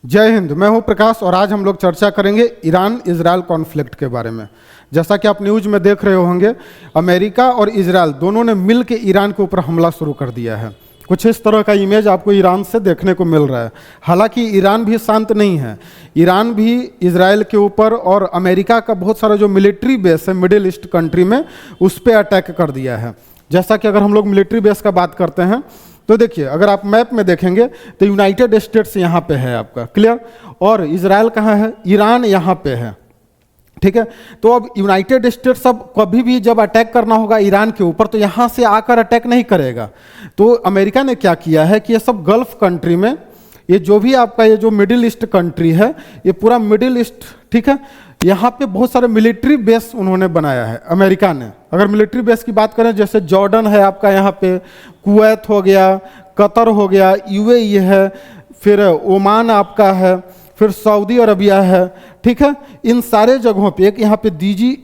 जय हिंद। मैं हूं प्रकाश और आज हम लोग चर्चा करेंगे ईरान इजराइल कॉन्फ्लिक्ट के बारे में। जैसा कि आप न्यूज़ में देख रहे होंगे, अमेरिका और इजराइल दोनों ने मिल के ईरान के ऊपर हमला शुरू कर दिया है। कुछ इस तरह का इमेज आपको ईरान से देखने को मिल रहा है। हालांकि ईरान भी शांत नहीं है। ईरान भी इजराइल के ऊपर और अमेरिका का बहुत सारा जो मिलिट्री बेस है मिडिल ईस्ट कंट्री में, उस पर अटैक कर दिया है। जैसा कि अगर हम लोग मिलिट्री बेस का बात करते हैं तो देखिए, अगर आप मैप में देखेंगे तो यूनाइटेड स्टेट्स यहाँ पे है आपका, क्लियर। और इजराइल कहाँ है? ईरान यहाँ पे है, ठीक है। तो अब यूनाइटेड स्टेट्स अब कभी भी जब अटैक करना होगा ईरान के ऊपर तो यहाँ से आकर अटैक नहीं करेगा। तो अमेरिका ने क्या किया है कि ये सब गल्फ कंट्री में, ये जो भी आपका ये जो मिडिल ईस्ट कंट्री है, ये पूरा मिडिल ईस्ट, ठीक है, यहाँ पे बहुत सारे मिलिट्री बेस उन्होंने बनाया है अमेरिका ने। अगर मिलिट्री बेस की बात करें, जैसे जॉर्डन है आपका यहाँ पे, कुवैत हो गया, कतर हो गया, यूएई है, फिर ओमान आपका है, फिर सऊदी अरबिया है, ठीक है। इन सारे जगहों पे, एक यहाँ पे दीजी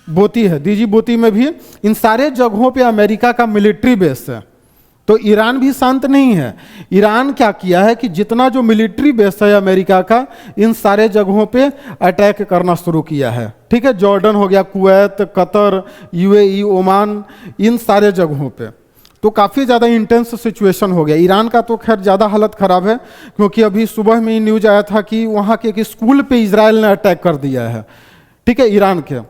बोती है, दीजी बोती में भी, इन सारे जगहों पे अमेरिका का मिलिट्री बेस है। तो ईरान भी शांत नहीं है। ईरान क्या किया है कि जितना जो मिलिट्री बेस है अमेरिका का, इन सारे जगहों पे अटैक करना शुरू किया है, ठीक है। जॉर्डन हो गया, कुवैत, कतर, यूएई, ओमान, इन सारे जगहों पे तो काफ़ी ज़्यादा इंटेंस सिचुएशन हो गया। ईरान का तो खैर ज़्यादा हालत ख़राब है, क्योंकि अभी सुबह में ही न्यूज आया था कि वहाँ के एक स्कूल पे इजराइल ने अटैक कर दिया है, ठीक है, ईरान के,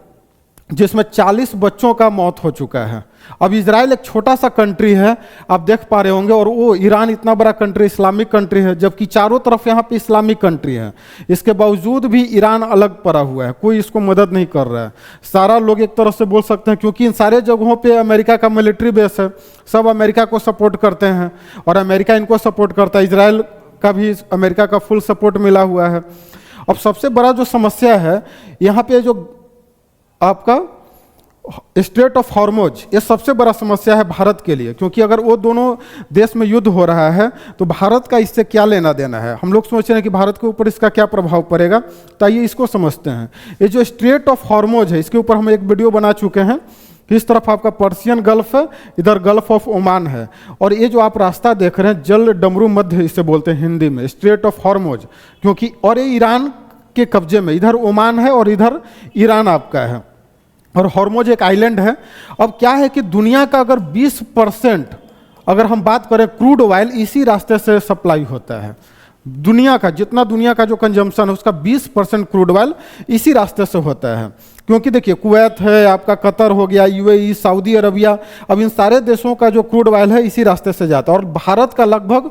जिसमें 40 बच्चों का मौत हो चुका है। अब इजराइल एक छोटा सा कंट्री है, आप देख पा रहे होंगे, और वो ईरान इतना बड़ा कंट्री, इस्लामिक कंट्री है, जबकि चारों तरफ यहाँ पे इस्लामिक कंट्री है। इसके बावजूद भी ईरान अलग पड़ा हुआ है, कोई इसको मदद नहीं कर रहा है। सारा लोग एक तरह से बोल सकते हैं, क्योंकि इन सारे जगहों पे अमेरिका का मिलिट्री बेस है, सब अमेरिका को सपोर्ट करते हैं और अमेरिका इनको सपोर्ट करता है। इजराइल का भी अमेरिका का फुल सपोर्ट मिला हुआ है। अब सबसे बड़ा जो समस्या है यहाँ पे, जो आपका स्ट्रेट ऑफ हॉर्मुज, ये सबसे बड़ा समस्या है भारत के लिए, क्योंकि अगर वो दोनों देश में युद्ध हो रहा है तो भारत का इससे क्या लेना देना है। हम लोग सोच रहे हैं कि भारत के ऊपर इसका क्या प्रभाव पड़ेगा, तो आइए इसको समझते हैं। ये जो स्ट्रेट ऑफ हॉर्मुज है, इसके ऊपर हम एक वीडियो बना चुके हैं। इस तरफ आपका पर्शियन गल्फ है, इधर गल्फ ऑफ ओमान है, और ये जो आप रास्ता देख रहे हैं, जल डमरू मध्य इसे बोलते हैं हिंदी में, स्ट्रेट ऑफ हॉर्मुज, क्योंकि और ये ईरान के कब्जे में, इधर ओमान है और इधर ईरान आपका है, और हॉर्मुज एक आइलैंड है। अब क्या है कि दुनिया का अगर 20% अगर हम बात करें क्रूड ऑयल, इसी रास्ते से सप्लाई होता है। दुनिया का जितना दुनिया का जो कंजम्पशन है उसका 20% क्रूड ऑयल इसी रास्ते से होता है। क्योंकि देखिए, कुवैत है आपका, कतर हो गया, यूएई, सऊदी अरबिया, अब इन सारे देशों का जो क्रूड ऑयल है इसी रास्ते से जाता है, और भारत का लगभग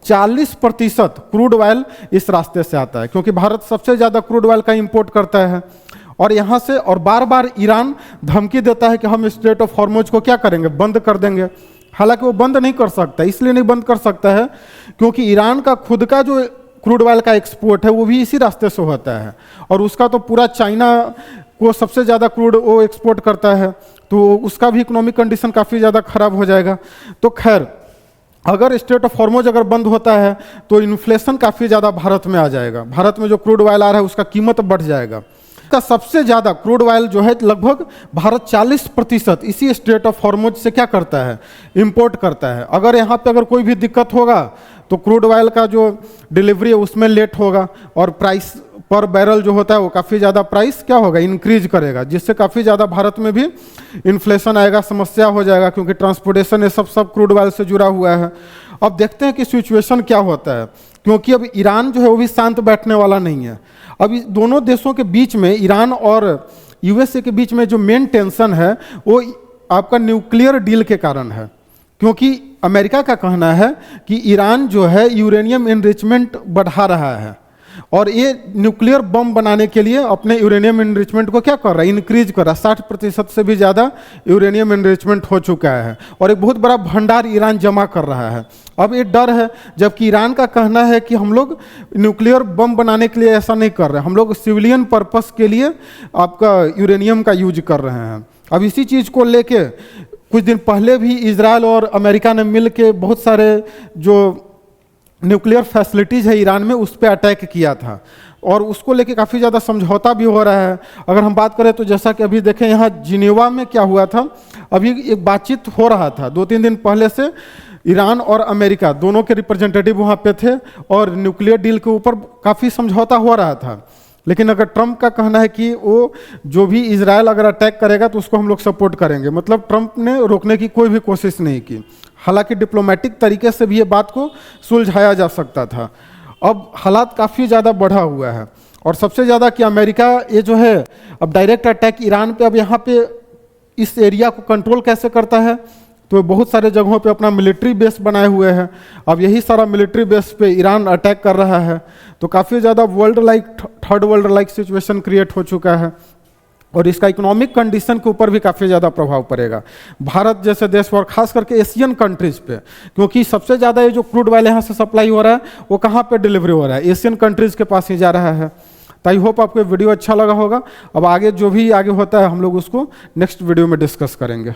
40% क्रूड ऑयल इस रास्ते से आता है, क्योंकि भारत सबसे ज़्यादा क्रूड ऑयल का इंपोर्ट करता है। और यहाँ से, और बार बार ईरान धमकी देता है कि हम स्ट्रेट ऑफ हॉर्मुज को क्या करेंगे, बंद कर देंगे। हालांकि वो बंद नहीं कर सकता, इसलिए नहीं बंद कर सकता है क्योंकि ईरान का खुद का जो क्रूड ऑयल का एक्सपोर्ट है वो भी इसी रास्ते से होता है, और उसका तो पूरा चाइना को सबसे ज़्यादा क्रूड वो एक्सपोर्ट करता है, तो उसका भी इकोनॉमिक कंडीशन काफ़ी ज़्यादा खराब हो जाएगा। तो खैर, अगर स्ट्रेट ऑफ हॉर्मुज अगर बंद होता है तो इन्फ्लेशन काफ़ी ज़्यादा भारत में आ जाएगा। भारत में जो क्रूड ऑयल आ रहा है उसका कीमत बढ़ जाएगा। का सबसे ज़्यादा क्रूड ऑयल जो है, लगभग भारत 40% इसी स्ट्रेट ऑफ हॉर्मुज से क्या करता है, इंपोर्ट करता है। अगर यहाँ पे अगर कोई भी दिक्कत होगा तो क्रूड ऑयल का जो डिलीवरी है उसमें लेट होगा, और प्राइस पर बैरल जो होता है वो काफ़ी ज़्यादा प्राइस क्या होगा, इंक्रीज करेगा, जिससे काफ़ी ज़्यादा भारत में भी इन्फ्लेशन आएगा, समस्या हो जाएगा, क्योंकि ट्रांसपोर्टेशन ये सब क्रूड ऑयल से जुड़ा हुआ है। अब देखते हैं कि सिचुएशन क्या होता है, क्योंकि अब ईरान जो है वो भी शांत बैठने वाला नहीं है। अब दोनों देशों के बीच में, ईरान और यूएसए के बीच में जो मेन टेंशन है वो आपका न्यूक्लियर डील के कारण है, क्योंकि अमेरिका का कहना है कि ईरान जो है यूरेनियम एनरिचमेंट बढ़ा रहा है, और ये न्यूक्लियर बम बनाने के लिए अपने यूरेनियम एनरिचमेंट को क्या कर रहा है, इंक्रीज कर रहा है। 60% से भी ज़्यादा यूरेनियम एनरिचमेंट हो चुका है, और एक बहुत बड़ा भंडार ईरान जमा कर रहा है। अब ये डर है, जबकि ईरान का कहना है कि हम लोग न्यूक्लियर बम बनाने के लिए ऐसा नहीं कर रहे, हम लोग सिविलियन पर्पस के लिए आपका यूरेनियम का यूज कर रहे हैं। अब इसी चीज़ को लेके कुछ दिन पहले भी इजराइल और अमेरिका ने मिल के बहुत सारे जो न्यूक्लियर फैसिलिटीज़ है ईरान में, उस पर अटैक किया था, और उसको लेके काफ़ी ज़्यादा समझौता भी हो रहा है। अगर हम बात करें तो जैसा कि अभी देखें, यहाँ जिनेवा में क्या हुआ था, अभी एक बातचीत हो रहा था 2-3 दिन पहले से, ईरान और अमेरिका दोनों के रिप्रेजेंटेटिव वहाँ पे थे और न्यूक्लियर डील के ऊपर काफ़ी समझौता हो रहा था। लेकिन अगर ट्रंप का कहना है कि वो जो भी इजराइल अगर अटैक करेगा तो उसको हम लोग सपोर्ट करेंगे, मतलब ट्रंप ने रोकने की कोई भी कोशिश नहीं की। हालांकि डिप्लोमेटिक तरीके से भी ये बात को सुलझाया जा सकता था। अब हालात काफ़ी ज़्यादा बढ़ा हुआ है और सबसे ज़्यादा कि अमेरिका ये जो है अब डायरेक्ट अटैक ईरान पे, अब यहाँ पे इस एरिया को कंट्रोल कैसे करता है, तो बहुत सारे जगहों पे अपना मिलिट्री बेस बनाए हुए हैं। अब यही सारा मिलिट्री बेस पे ईरान अटैक कर रहा है, तो काफ़ी ज़्यादा third world like situation create हो चुका है और इसका इकोनॉमिक कंडीशन के ऊपर भी काफ़ी ज़्यादा प्रभाव पड़ेगा भारत जैसे देश पर, खास करके एशियन कंट्रीज़ पे, क्योंकि सबसे ज़्यादा ये जो क्रूड ऑयल यहाँ से सप्लाई हो रहा है वो कहाँ पे डिलीवरी हो रहा है, एशियन कंट्रीज़ के पास ही जा रहा है। तो आई होप आपको वीडियो अच्छा लगा होगा। अब आगे जो भी आगे होता है हम लोग उसको नेक्स्ट वीडियो में डिस्कस करेंगे।